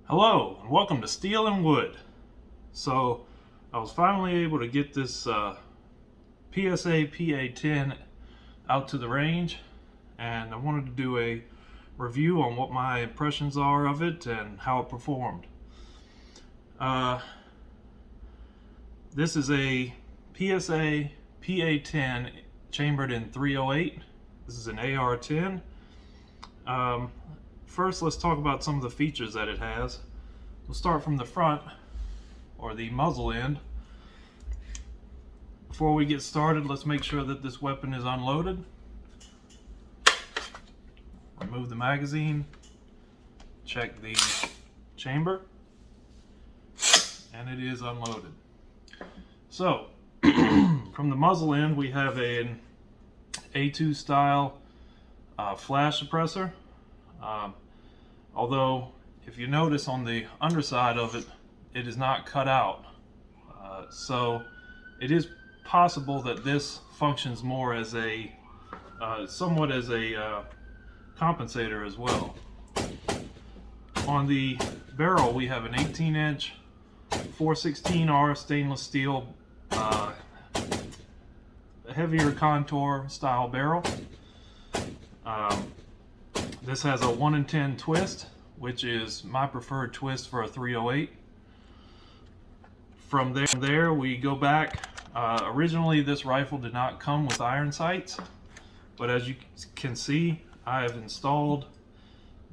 Hello and welcome to Steel and Wood. So I was finally able to get this PSA PA-10 out to the range, and I wanted to do a review on what my impressions are of it and how it performed. This is a PSA PA-10 chambered in 308. This is an AR10. First, let's talk about some of the features that it has. We'll start from the front, or the muzzle end. Before we get started, let's make sure that this weapon is unloaded. Remove the magazine, check the chamber, and it is unloaded. So, from the muzzle end, we have an A2 style flash suppressor. Although, if you notice on the underside of it, it is not cut out. So it is possible that this functions more as a, somewhat as a compensator as well. On the barrel, we have an 18-inch 416R stainless steel, heavier contour style barrel. This has a 1 in 10 twist, which is my preferred twist for a 308. From there we go back. Originally this rifle did not come with iron sights, but as you can see, I have installed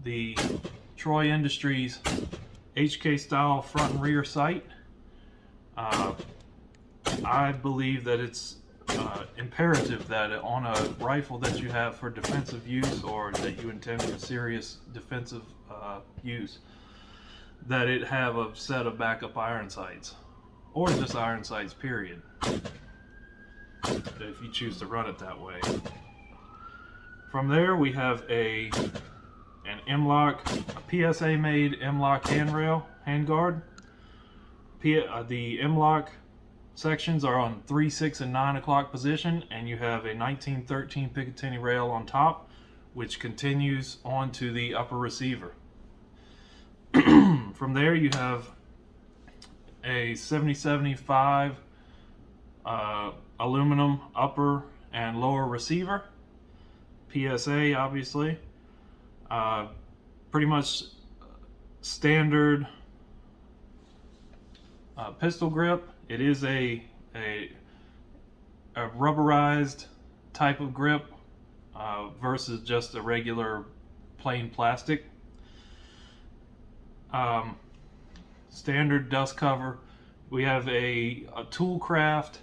the Troy Industries HK style front and rear sight. I believe that it's imperative that on a rifle that you have for defensive use, or that you intend for serious defensive use, that it have a set of backup iron sights, or just iron sights period, if you choose to run it that way. From there we have an M-LOK, a PSA made M-LOK handrail, handguard. The M-LOK sections are on 3, 6, and 9 o'clock position, and you have a 1913 Picatinny rail on top, which continues onto the upper receiver. From there you have a 7075 aluminum upper and lower receiver, PSA obviously. Pretty much standard pistol grip. It is a rubberized type of grip versus just a regular plain plastic. Standard dust cover. We have a Toolcraft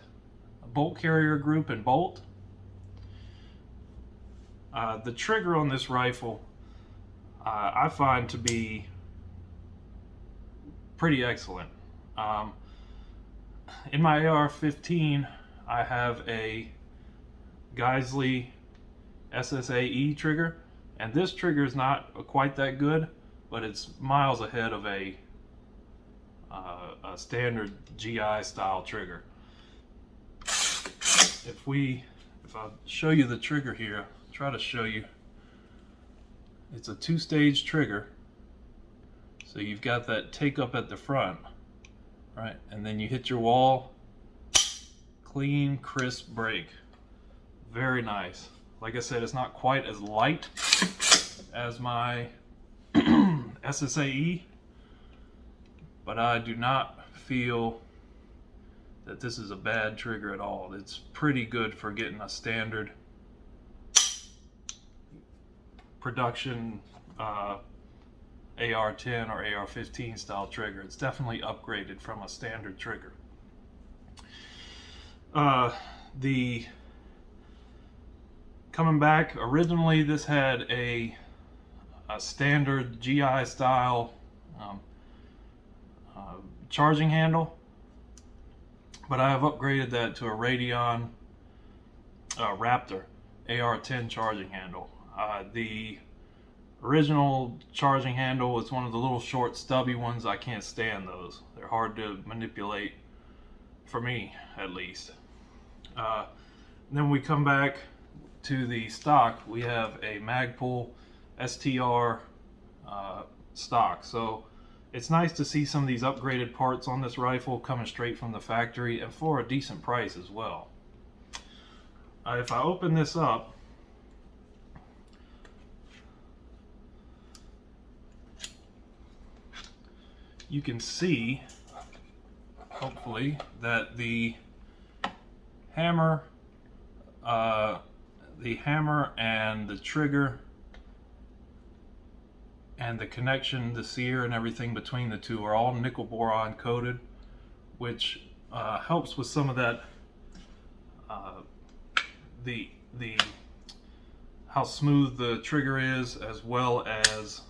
bolt carrier group and bolt. The trigger on this rifle I find to be pretty excellent. In my AR-15, I have a Geisley SSAE trigger, and this trigger is not quite that good, but it's miles ahead of a standard GI style trigger. If I show you the trigger here, try to show you. It's a 2-stage trigger, so you've got that take up at the front, right, and then you hit your wall. Clean, crisp break. Very nice. Like I said, it's not quite as light as my SSAE, but I do not feel that this is a bad trigger at all. It's pretty good for getting a standard production AR10 or AR15 style trigger. It's definitely upgraded from a standard trigger. Coming back, originally this had a standard GI style charging handle, but I have upgraded that to a Radeon Raptor AR10 charging handle. The original charging handle was one of the little short stubby ones. I can't stand those. They're hard to manipulate, for me at least. Then we come back to the stock. We have a Magpul STR stock. So it's nice to see some of these upgraded parts on this rifle coming straight from the factory and for a decent price as well. If I open this up, you can see, hopefully, that the hammer and the trigger and the connection, the sear and everything between the two are all nickel boron coated, which helps with some of that the how smooth the trigger is, as well as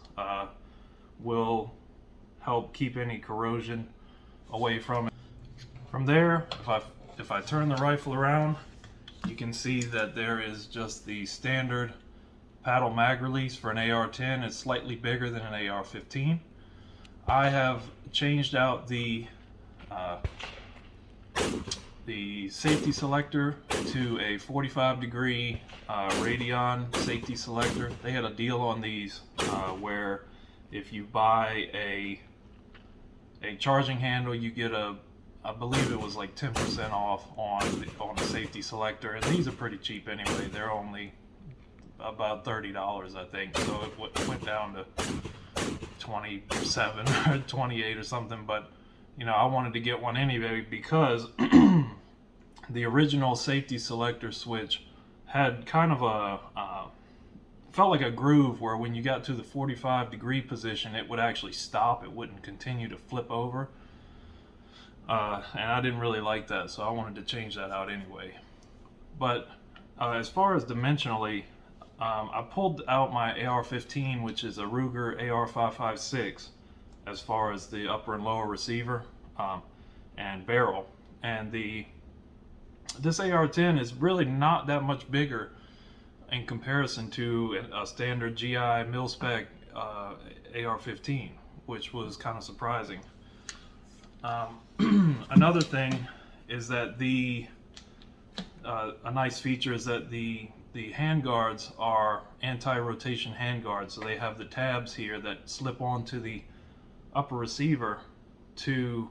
will help keep any corrosion away from it. From there, if I turn the rifle around, you can see that there is just the standard paddle mag release for an AR10. It's slightly bigger than an AR15. I have changed out the safety selector to a 45-degree Radion safety selector. They had a deal on these where if you buy a charging handle, you get I believe it was like 10% off on the safety selector, and these are pretty cheap anyway. They're only about $30, I think, so it went down to 27 or 28 or something. But you know, I wanted to get one anyway because the original safety selector switch had kind of felt like a groove where when you got to the 45-degree position, it would actually stop. It wouldn't continue to flip over. And I didn't really like that, so I wanted to change that out anyway. But as far as dimensionally, I pulled out my AR-15, which is a Ruger AR-556, as far as the upper and lower receiver and barrel. And this AR-10 is really not that much bigger in comparison to a standard GI mil-spec AR-15, which was kind of surprising. Another thing is that a nice feature is that the handguards are anti-rotation handguards, so they have the tabs here that slip onto the upper receiver to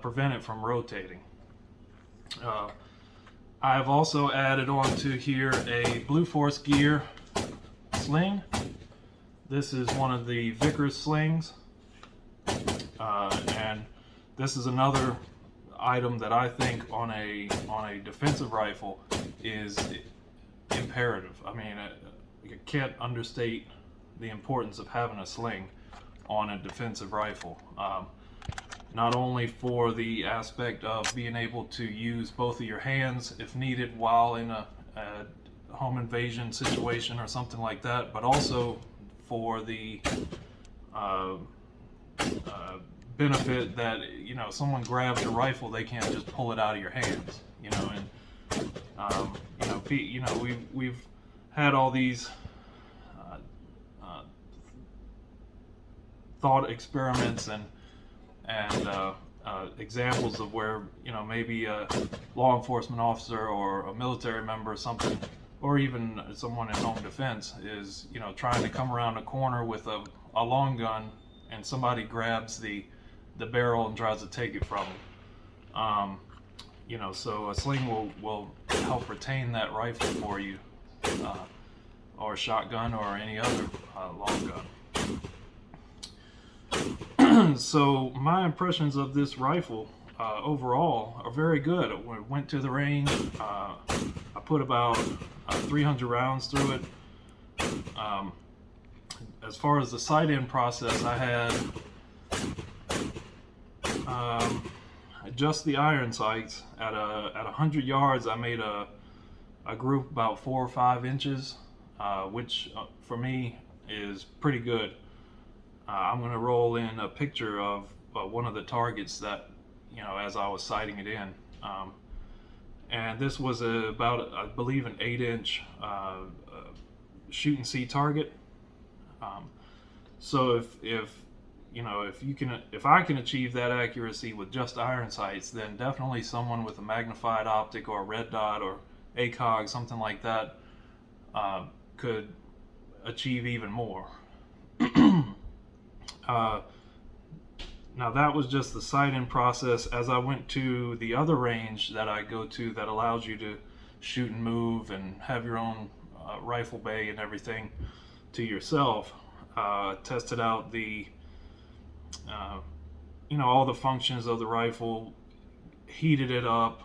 prevent it from rotating. I've also added onto here a Blue Force Gear sling. This is one of the Vickers slings, and this is another item that I think on a defensive rifle is imperative. I mean, you can't understate the importance of having a sling on a defensive rifle. Not only for the aspect of being able to use both of your hands if needed while in a home invasion situation or something like that, but also for the benefit that, you know, someone grabs your rifle, they can't just pull it out of your hands, you know. And we've had all these thought experiments and examples of where, you know, maybe a law enforcement officer or a military member or something, or even someone in home defense is, you know, trying to come around a corner with a long gun, and somebody grabs the barrel and tries to take it from them. You know, so a sling will help retain that rifle for you, or a shotgun or any other long gun. So my impressions of this rifle overall are very good. I went to the range. I put about 300 rounds through it. As far as the sight-in process, I had just the iron sights at 100 yards. I made a group about 4 or 5 inches, which for me is pretty good. I'm going to roll in a picture of one of the targets that, you know, as I was sighting it in. And this was about, I believe, an 8-inch shoot and see target. So if I can achieve that accuracy with just iron sights, then definitely someone with a magnified optic or a red dot or ACOG, something like that, could achieve even more. Now that was just the sight-in process. As I went to the other range that I go to that allows you to shoot and move and have your own rifle bay and everything to yourself, tested out the all the functions of the rifle, heated it up,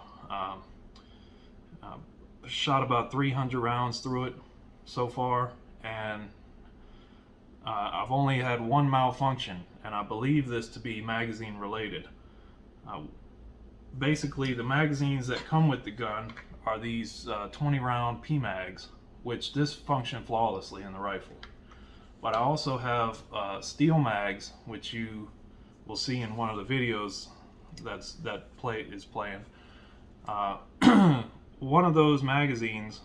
shot about 300 rounds through it so far, and I've only had one malfunction, and I believe this to be magazine related. Basically, the magazines that come with the gun are these 20 round PMags, which this function flawlessly in the rifle. But I also have steel mags, which you will see in one of the videos that is playing. One of those magazines,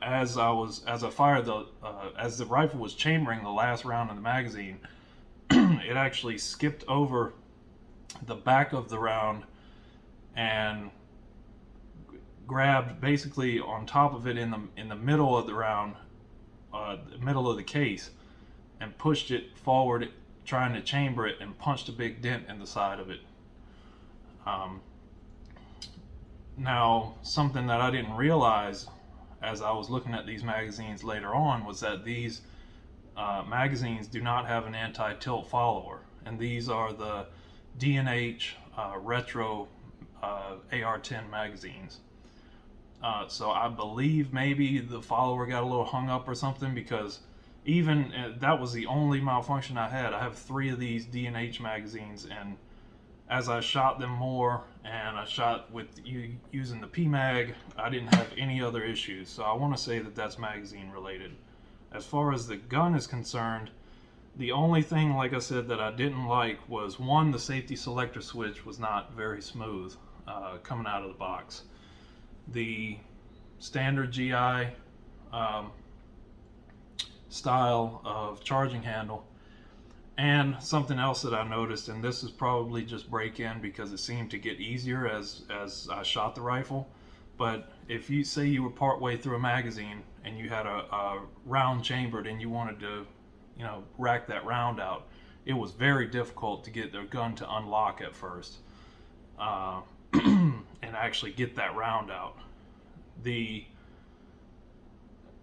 as the rifle was chambering the last round in the magazine, it actually skipped over the back of the round and grabbed basically on top of it in the middle of the round, the middle of the case, and pushed it forward, trying to chamber it, and punched a big dent in the side of it. Now, something that I didn't realize as I was looking at these magazines later on was that these magazines do not have an anti-tilt follower, and these are the D&H retro AR10 magazines. So I believe maybe the follower got a little hung up or something, because even that was the only malfunction I had. I have 3 of these D&H magazines, and as I shot them more and I shot with using the PMag, I didn't have any other issues. So I want to say that that's magazine related. As far as the gun is concerned, the only thing, like I said, that I didn't like was, one, the safety selector switch was not very smooth coming out of the box. The standard GI style of charging handle. And something else that I noticed, and this is probably just break-in because it seemed to get easier as I shot the rifle, but if you say you were partway through a magazine and you had a round chambered and you wanted to, rack that round out, it was very difficult to get the gun to unlock at first and actually get that round out.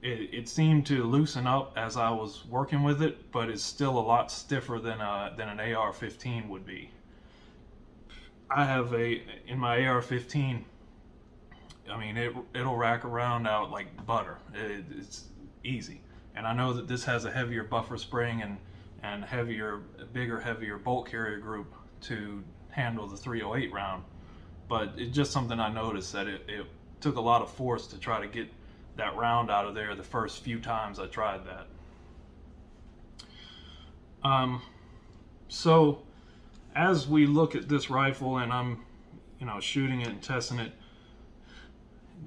It seemed to loosen up as I was working with it, but it's still a lot stiffer than an AR-15 would be. I have in my AR-15, I mean, it'll rack a round out like butter. It's easy. And I know that this has a heavier buffer spring and bigger, heavier bolt carrier group to handle the 308 round. But it's just something I noticed, that it took a lot of force to try to get that round out of there the first few times I tried that. So as we look at this rifle and I'm shooting it and testing it,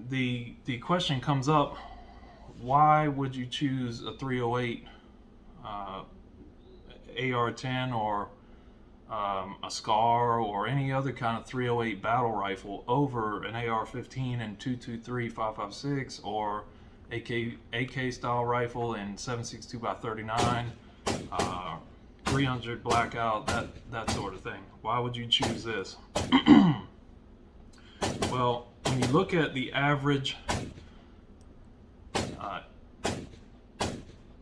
the question comes up, why would you choose a 308 AR10 or a SCAR or any other kind of 308 battle rifle over an AR-15 and 223 5.56 or AK style rifle in 7.62x39, 300 blackout, that sort of thing? Why would you choose this? Well, when you look at the average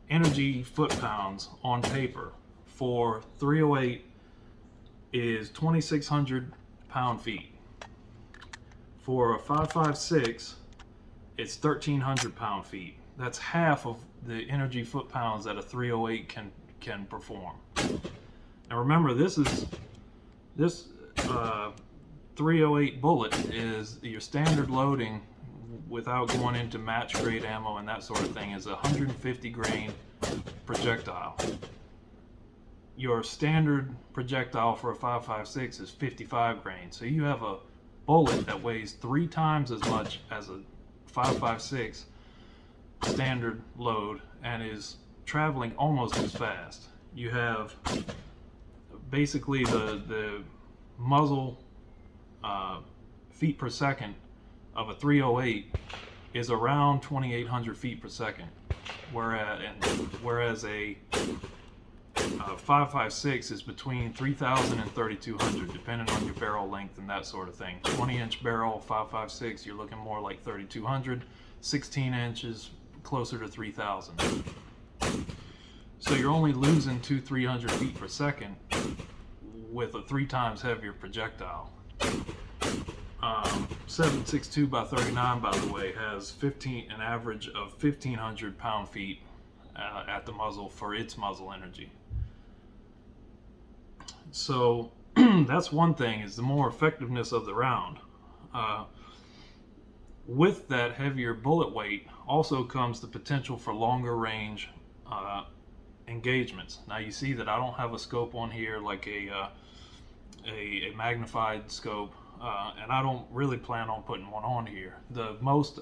energy foot-pounds on paper for 308 is 2,600 pound-feet. For a 5.56, it's 1,300 pound-feet. That's half of the energy foot-pounds that a 308 can perform. Now remember, this 308 bullet is your standard loading without going into match grade ammo and that sort of thing, is 150 grain projectile. Your standard projectile for a 5.56 is 55 grain. So you have a bullet that weighs 3 times as much as a 5.56 standard load and is traveling almost as fast. You have basically the muzzle feet per second of a 308 is around 2,800 feet per second, whereas a 5.56 is between 3,000 and 3,200, depending on your barrel length and that sort of thing. 20-inch barrel, 5.56, you're looking more like 3,200. 16 inches, closer to 3,000. So you're only losing 200-300 feet per second with a 3 times heavier projectile. 7.62 by 39, by the way, has an average of 1,500 pound-feet at the muzzle for its muzzle energy. So that's one thing, is the more effectiveness of the round. With that heavier bullet weight also comes the potential for longer range engagements. Now you see that I don't have a scope on here like a magnified scope, and I don't really plan on putting one on here. The most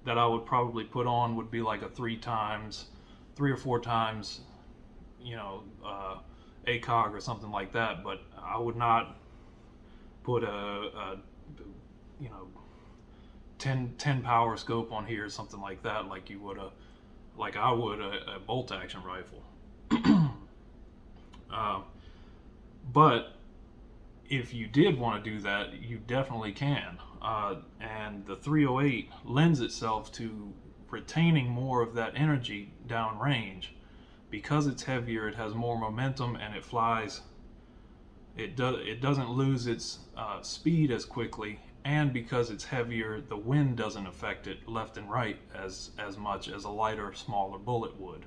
that I would probably put on would be like a 3 or 4 times, ACOG or something like that, but I would not put a 10 power scope on here or something like that, like I would a bolt action rifle. But if you did want to do that, you definitely can, and the 308 lends itself to retaining more of that energy downrange. Because it's heavier, it has more momentum, and it flies. It doesn't lose its speed as quickly, and because it's heavier, the wind doesn't affect it left and right as much as a lighter, smaller bullet would.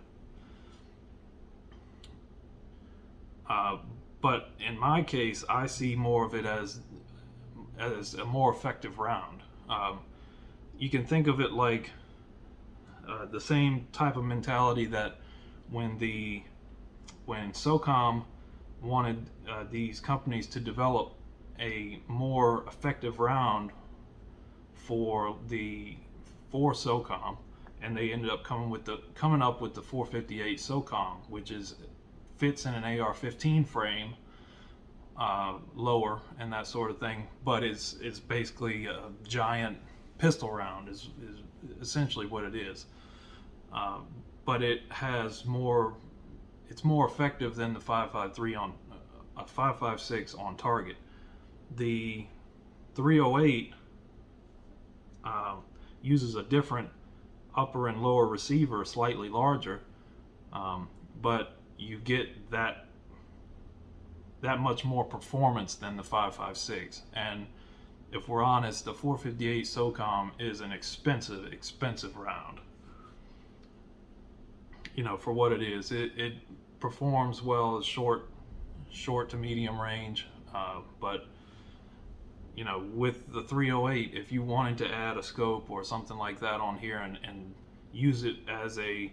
But in my case, I see more of it as a more effective round. You can think of it like the same type of mentality that when SOCOM wanted these companies to develop a more effective round for SOCOM, and they ended up coming up with the 458 SOCOM, which fits in an AR-15 frame, lower and that sort of thing, but it's basically a giant pistol round is essentially what it is. But it's more effective than the 5.56 on target. The 308 uses a different upper and lower receiver, slightly larger, but you get that much more performance than the 5.56. And if we're honest, the 458 SOCOM is an expensive round. For what it is, it performs well as short to medium range, but with the 308, if you wanted to add a scope or something like that on here and use it as a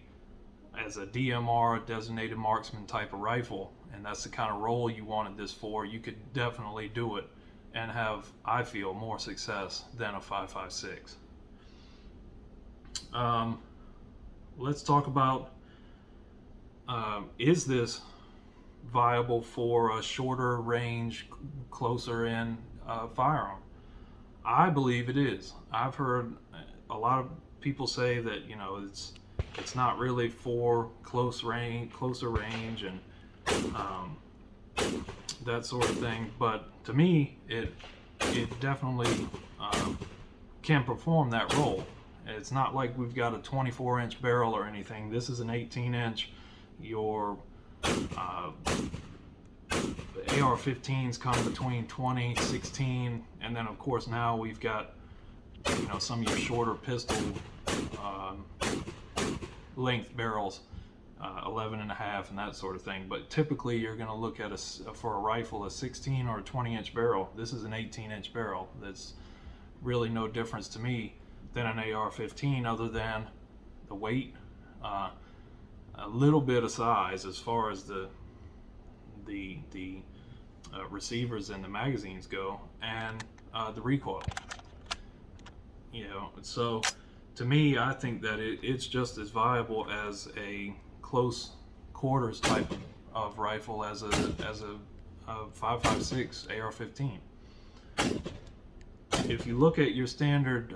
DMR, designated marksman type of rifle, and that's the kind of role you wanted this for, you could definitely do it and have, I feel, more success than a 5.56. Let's talk about is this viable for a shorter range, closer in firearm? I believe it is. I've heard a lot of people say that it's not really for closer range and that sort of thing, but to me it definitely can perform that role. It's not like we've got a 24-inch barrel or anything. This is an 18-inch. Your AR-15s come between 20, 16, and then of course now we've got some of your shorter pistol length barrels, 11.5 and that sort of thing. But typically you're going to look at for a rifle, a 16 or a 20-inch barrel. This is an 18-inch barrel. That's really no difference to me than an AR-15, other than the weight, a little bit of size as far as the receivers and the magazines go, and the recoil. So to me, I think that it's just as viable as a close quarters type of rifle as a 5.56 AR-15. If you look at your standard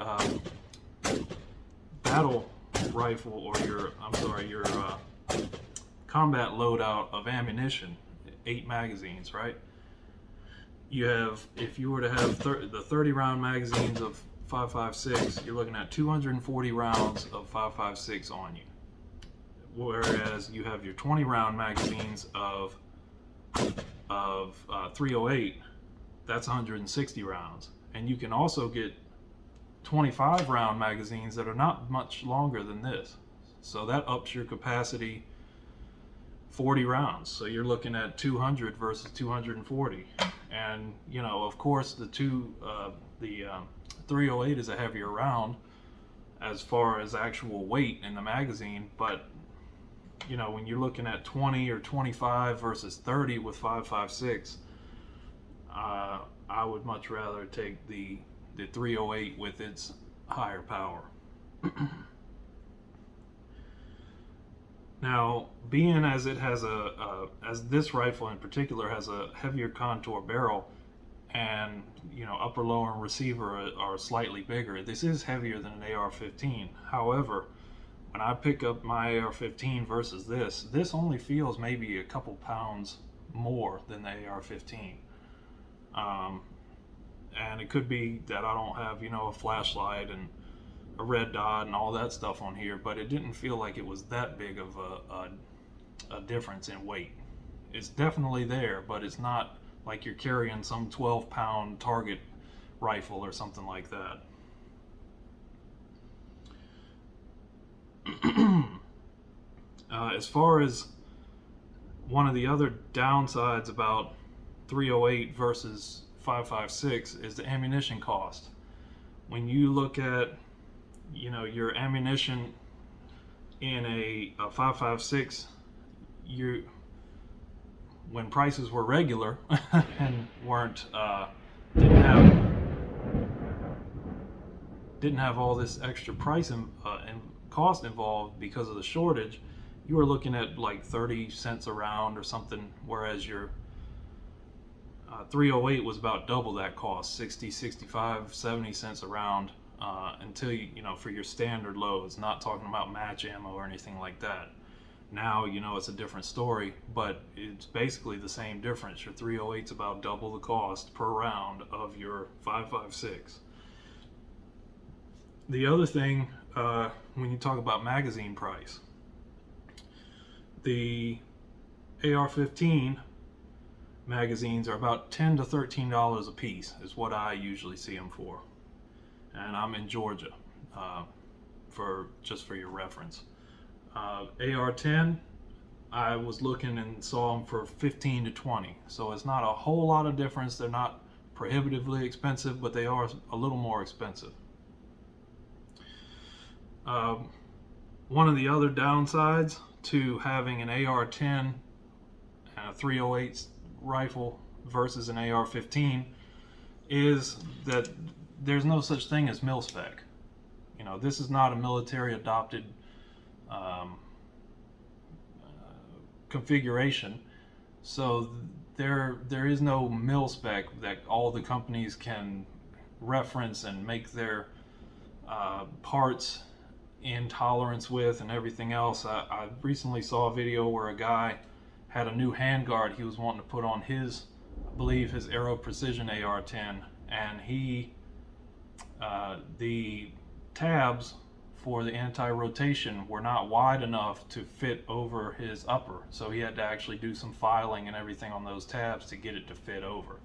battle rifle, or your combat loadout of ammunition, 8 magazines, right? You have, if you were to have the 30 round magazines of 5.56, you're looking at 240 rounds of 5.56 on you. Whereas you have your 20 round magazines of 308, that's 160 rounds. And you can also get 25 round magazines that are not much longer than this. So that ups your capacity 40 rounds. So you're looking at 200 versus 240. And, you know, of course, the 308 is a heavier round as far as actual weight in the magazine, but you know, when you're looking at 20 or 25 versus 30 with 5.56, I would much rather take the 308 with its higher power. Now, being as it has as this rifle in particular has a heavier contour barrel, and you know, upper lower and receiver are slightly bigger, this is heavier than an AR-15. However, when I pick up my AR-15 versus this only feels maybe a couple pounds more than the AR-15. And it could be that I don't have, you know, a flashlight and a red dot and all that stuff on here, but it didn't feel like it was that big of a difference in weight. It's definitely there, but it's not like you're carrying some 12-pound target rifle or something like that. As far as one of the other downsides about 308 versus 5.56 is the ammunition cost. When you look at, you know, your ammunition in a 5.56, when prices were regular and weren't didn't have all this extra price and cost involved because of the shortage, you were looking at like 30 cents a round or something, whereas your 308 was about double that cost, 60, 65, 70 cents a round, until you know, for your standard loads, not talking about match ammo or anything like that. Now, you know, it's a different story, but it's basically the same difference. Your 308's about double the cost per round of your 5.56. The other thing, when you talk about magazine price, the AR-15 magazines are about $10 to $13 a piece is what I usually see them for, and I'm in Georgia, just for your reference. AR-10, I was looking and saw them for 15 to 20, so it's not a whole lot of difference. They're not prohibitively expensive, but they are a little more expensive. One of the other downsides to having an AR-10 and a 308 rifle versus an AR-15 is that there's no such thing as mil-spec. You know, this is not a military adopted configuration, so there is no mil-spec that all the companies can reference and make their parts in tolerance with and everything else. I recently saw a video where a guy had a new handguard he was wanting to put on his, I believe, his Aero Precision AR-10, and the tabs for the anti-rotation were not wide enough to fit over his upper, so he had to actually do some filing and everything on those tabs to get it to fit over.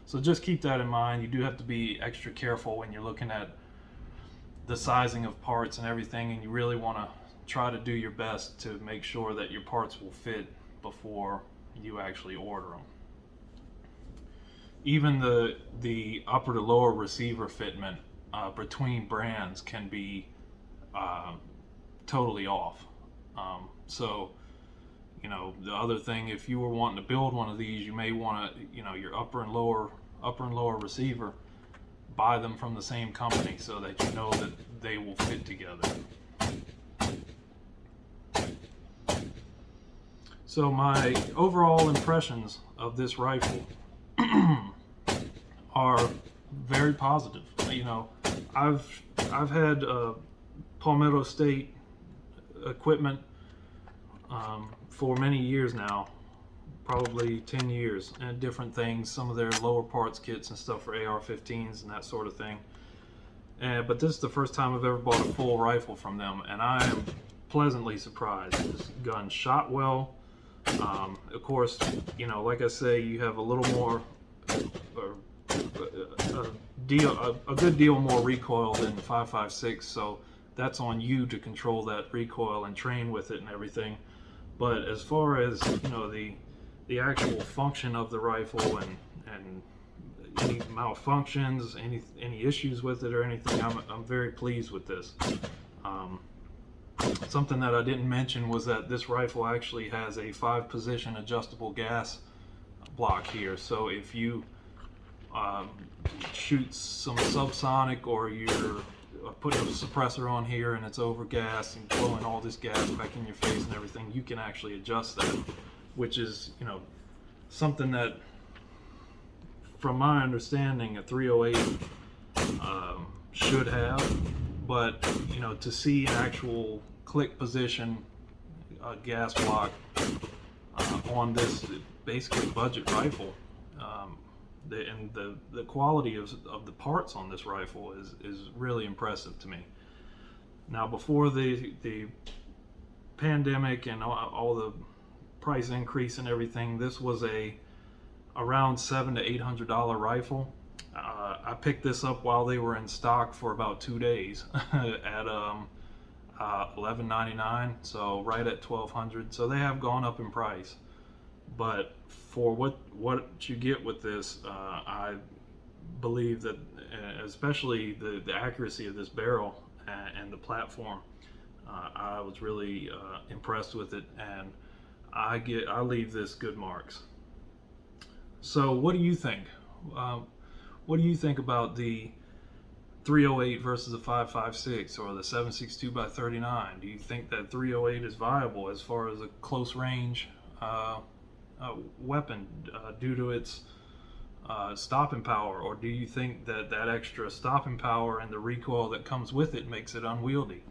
So just keep that in mind. You do have to be extra careful when you're looking at the sizing of parts and everything, and you really want to try to do your best to make sure that your parts will fit before you actually order them. Even the upper to lower receiver fitment between brands can be totally off. So, you know, the other thing, if you were wanting to build one of these, you may want to, you know, your upper and lower receiver, buy them from the same company so that you know that they will fit together. So my overall impressions of this rifle are very positive. You know, I've had Palmetto State equipment for many years now, probably 10 years, and different things, some of their lower parts kits and stuff for AR-15s and that sort of thing. But this is the first time I've ever bought a full rifle from them, and I am pleasantly surprised. This gun shot well. Of course, you know, like I say, you have a little more, a good deal more recoil than the 5.56, so that's on you to control that recoil and train with it and everything. But as far as, you know, the actual function of the rifle and any malfunctions, any issues with it or anything, I'm very pleased with this. Something that I didn't mention was that this rifle actually has a 5-position adjustable gas block here. So if you shoot some subsonic, or you're putting a suppressor on here and it's over gas and blowing all this gas back in your face and everything, you can actually adjust that, which is, you know, something that, from my understanding, a 308 should have. But, you know, to see an actual click position gas block on this basically budget rifle, and the quality of the parts on this rifle is really impressive to me. Now, before the pandemic and all the price increase and everything, this was around $700 to $800 rifle. I picked this up while they were in stock for about 2 days at $11.99, so right at $1,200. So they have gone up in price, but for what you get with this, I believe that, especially the accuracy of this barrel and the platform, I was really impressed with it, and I leave this good marks. So what do you think? What do you think about the 308 versus the 5.56 or the 7.62 x 39? Do you think that 308 is viable as far as a close range weapon due to its stopping power, or do you think that extra stopping power and the recoil that comes with it makes it unwieldy?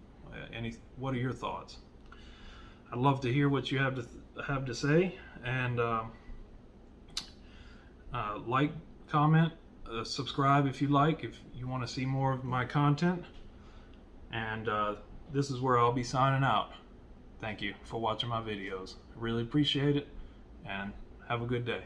What are your thoughts? I'd love to hear what you have to say, and like, comment, subscribe if you like, if you want to see more of my content. And this is where I'll be signing out. Thank you for watching my videos. I really appreciate it, and have a good day.